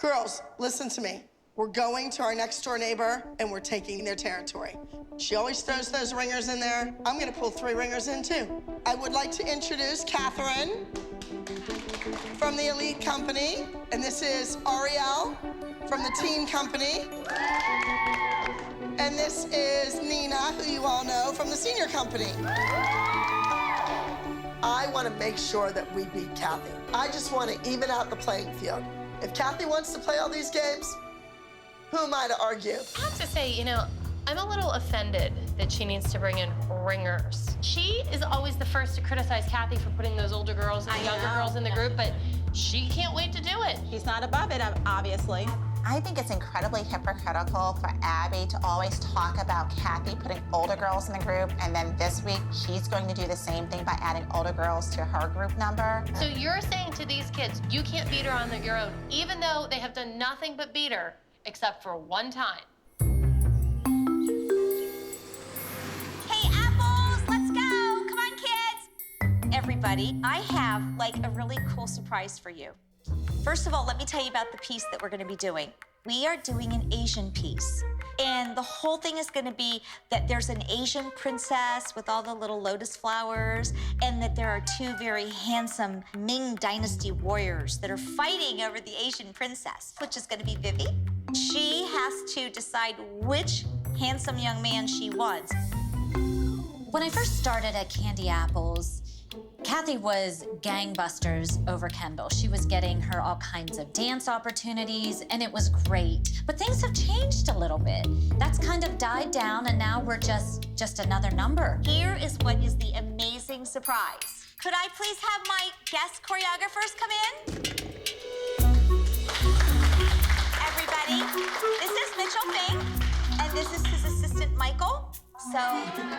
Girls, listen to me. We're going to our next door neighbor and we're taking their territory. She always throws those ringers in there. I'm gonna pull 3 ringers in too. I would like to introduce Catherine from the Elite Company, and this is Ariel from the Teen Company. And this is Nina, who you all know, from the Senior Company. I want to make sure that we beat Cathy. I just want to even out the playing field. If Cathy wants to play all these games, who am I to argue? I have to say, you know, I'm a little offended that she needs to bring in ringers. She is always the first to criticize Cathy for putting those older girls and younger girls in the group, but she can't wait to do it. He's not above it, obviously. I think it's incredibly hypocritical for Abby to always talk about Cathy putting older girls in the group, and then this week she's going to do the same thing by adding older girls to her group number. So you're saying to these kids, you can't beat her on your own, even though they have done nothing but beat her, except for one time. Hey, Apples, let's go. Come on, kids. Everybody, I have like a really cool surprise for you. First of all, let me tell you about the piece that we're gonna be doing. We are doing an Asian piece. And the whole thing is gonna be that there's an Asian princess with all the little lotus flowers, and that there are 2 very handsome Ming Dynasty warriors that are fighting over the Asian princess, which is gonna be Vivi. She has to decide which handsome young man she wants. When I first started at Candy Apples, Cathy was gangbusters over Kendall. She was getting her all kinds of dance opportunities, and it was great. But things have changed a little bit. That's kind of died down, and now we're just another number. Here is what is the amazing surprise. Could I please have my guest choreographers come in? Everybody, this is Mitchell Fink, and this is his assistant, Michael. So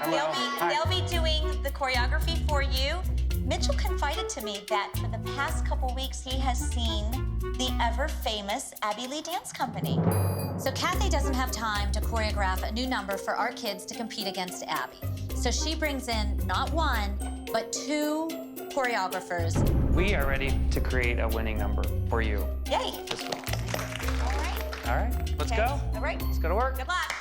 they'll be doing the choreography for you. Mitchell confided to me that for the past couple weeks, he has seen the ever-famous Abby Lee Dance Company. So Cathy doesn't have time to choreograph a new number for our kids to compete against Abby. So she brings in not 1, but 2 choreographers. We are ready to create a winning number for you. Yay. This week. All right. All right, let's go. All right. Let's go to work. Good luck.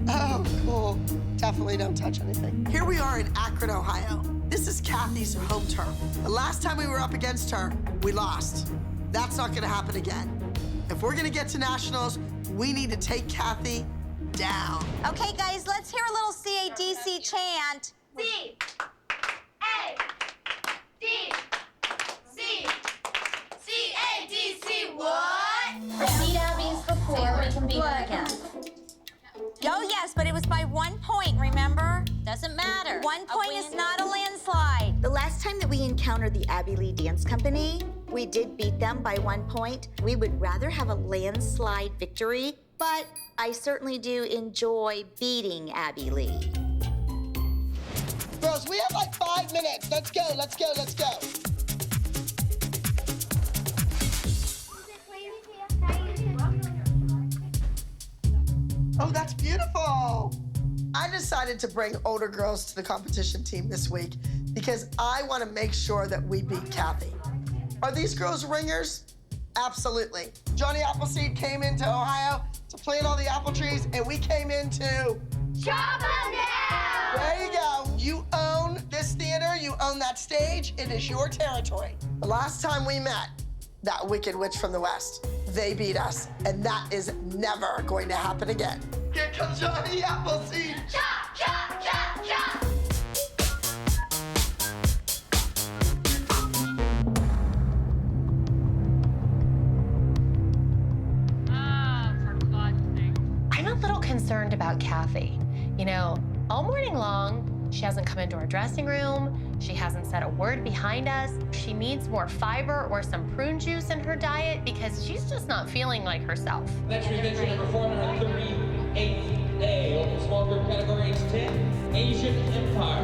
Oh, cool. Definitely don't touch anything. Here we are in Akron, Ohio. This is Cathy's home turf. The last time we were up against her, we lost. That's not gonna happen again. If we're gonna get to nationals, we need to take Cathy down. Okay, guys, let's hear a little CADC chant. C, A, D, C, C-A-D-C, what? Beat Abby's before, we can beat her again. Oh, yes, but it was by 1 point, remember? Doesn't matter. 1 point is not a landslide. The last time that we encountered the Abby Lee Dance Company, we did beat them by 1 point. We would rather have a landslide victory, but I certainly do enjoy beating Abby Lee. Girls, we have like 5 minutes. Let's go, let's go, let's go. Oh, that's beautiful. I decided to bring older girls to the competition team this week because I want to make sure that we beat Cathy. Are these girls ringers? Absolutely. Johnny Appleseed came into Ohio to plant all the apple trees, and we came into Chop 'em down! There you go. You own this theater, you own that stage, it is your territory. The last time we met, that wicked witch from the West, they beat us, and that is never going to happen again. Here comes Johnny Appleseed. Chop, chop, chop, chop! For God's sake. I'm a little concerned about Cathy. You know, all morning long, she hasn't come into our dressing room. She hasn't said a word behind us. She needs more fiber or some prune juice in her diet because she's just not feeling like herself. Entry number 438 A, open small group category age 10, Asian Empire.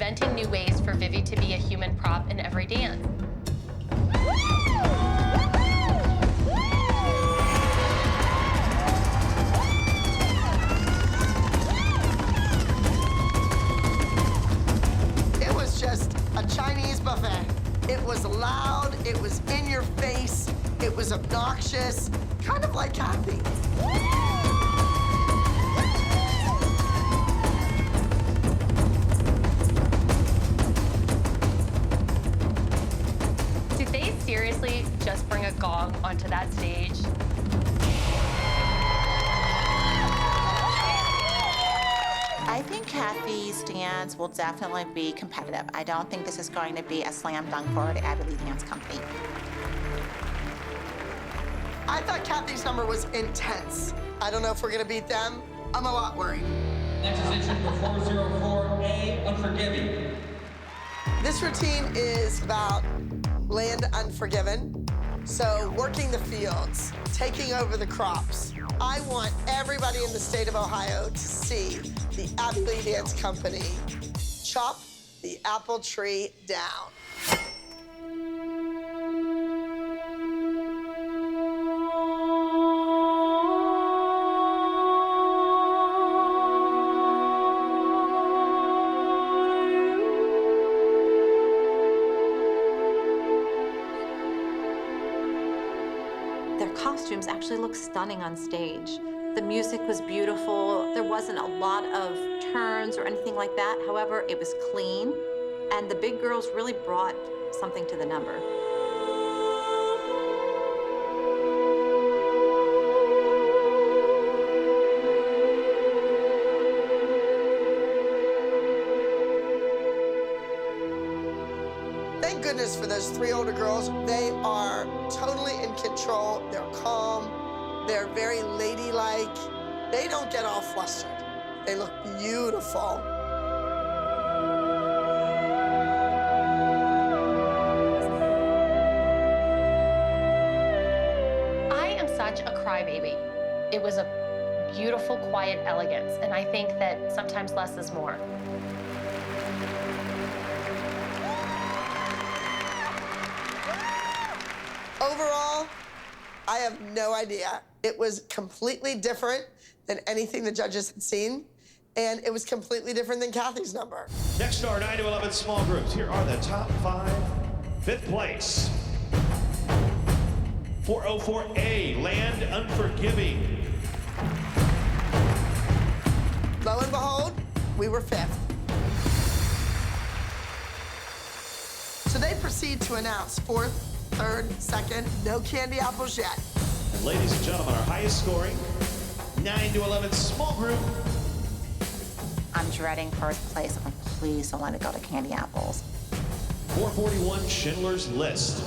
inventing new ways for Vivi to be a human prop in every dance. It was just a Chinese buffet. It was loud, it was in your face, it was obnoxious, kind of like Cathy. Did they seriously just bring a gong onto that stage? I think Cathy's dance will definitely be competitive. I don't think this is going to be a slam dunk for the Abbey Lee Dance Company. I thought Cathy's number was intense. I don't know if we're gonna beat them. I'm a lot worried. Next is entry for 404A, Unforgiving. This routine is about land unforgiven. So working the fields, taking over the crops. I want everybody in the state of Ohio to see the Abbey Lee Dance Company chop the apple tree down. Their costumes actually look stunning on stage. The music was beautiful. There wasn't a lot of turns or anything like that. However, it was clean, and the big girls really brought something to the number. Thank goodness for those three older girls. They are totally in control. They're calm. They're very ladylike. They don't get all flustered. They look beautiful. I am such a crybaby. It was a beautiful, quiet elegance, and I think that sometimes less is more. Overall, I have no idea. It was completely different than anything the judges had seen, and it was completely different than Cathy's number. Next are 9 to 11 small groups. Here are the top 5. 5th place. 404A, Land Unforgiving. Lo and behold, we were 5th. So they proceed to announce 4th, 3rd, 2nd, no candy apples yet. And ladies and gentlemen, our highest scoring, 9 to 11 small group. I'm dreading first place. I'm pleased don't want to go to Candy Apples. 441 Schindler's List.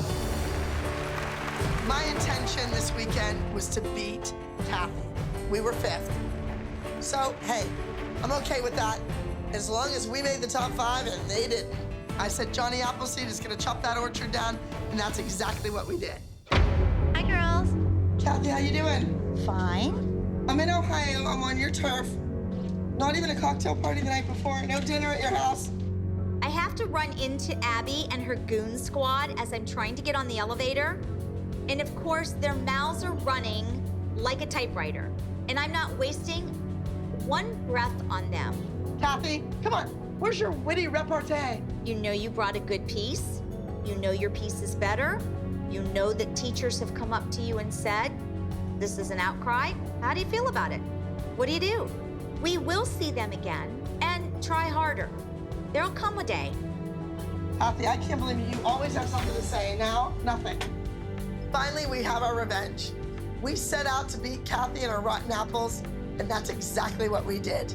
My intention this weekend was to beat Cathy. We were 5th. So, hey, I'm okay with that, as long as we made the top 5 and they didn't. I said Johnny Appleseed is gonna chop that orchard down, and that's exactly what we did. Hi, girls. Cathy, how you doing? Fine. I'm in Ohio, I'm on your turf. Not even a cocktail party the night before, no dinner at your house. I have to run into Abby and her goon squad as I'm trying to get on the elevator. And of course, their mouths are running like a typewriter. And I'm not wasting one breath on them. Cathy, come on, where's your witty repartee? You know you brought a good piece. You know your piece is better. You know that teachers have come up to you and said, this is an outcry. How do you feel about it? What do? We will see them again and try harder. There'll come a day. Cathy, I can't believe you always have something to say. Now, nothing. Finally, we have our revenge. We set out to beat Cathy and her rotten apples, and that's exactly what we did.